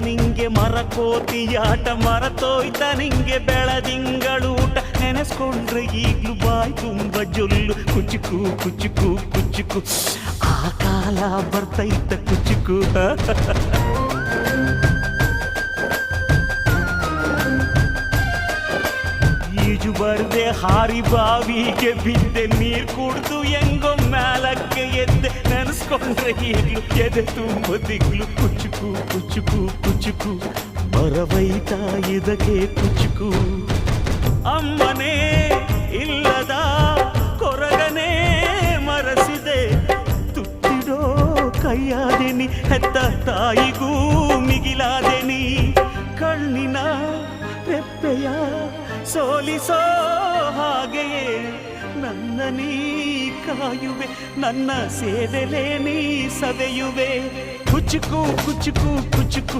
ನಿಂಗೆ ಮರಕೋತಿಯಾಟ ಮರತೋಯ್ತ ನಿಂಗೆ ಬೆಳದಿಂಗಳೂಟ ನೆನೆಸ್ಕೊಂಡ್ರೆ ಈಗ್ಲೂ ಬಾಯ್ ತುಂಬ ಜೊಲ್ಲು ಕುಚುಕು ಕುಚುಕು ಕುಚುಕು ಆ ಕಾಲ ಬರ್ತೈತ ಕುಚುಕು ಈಜು ಬರ್ದೆ ಹಾರಿ ಬಾವಿಗೆ ಬಿದ್ದೆ ನೀರ್ ಕುಡ್ದು ಹೆಂಗೋ ಮ್ಯಾಲಕ್ಕೆ ಎದ್ದೆ ನೆನೆಸ್ಕೊಂಡ್ರೆ ಈಗ್ಲು ಎದೆ ತುಂಬ ದಿಗ್ಲು ಕುಚುಕು ಕುಚುಕು ಕುಚುಕು ಬರವೈತ ಇದಕ್ಕೆ ಕುಚುಕು ಅಮ್ಮನೇ ಇಲ್ಲದ ಕೊರಗನೇ ಮರಸಿದೆ ತುತ್ತಿಡೋ ಕೈಯಾದೆನಿ ಹೆತ್ತ ತಾಯಿಗೂ ಮಿಗಿಲಾದೆನಿ ಕಣ್ಣಿನ ರೆಪ್ಪೆಯ ಸೋಲಿಸೋ ಹಾಗೆಯೇ ನನ್ನ ನೀ ಕಾಯುವೆ ನನ್ನ ಸೇವೆಲೇ ನೀ ಸವೆಯುವೆ ಕುಚುಕು ಕುಚುಕು ಕುಚುಕು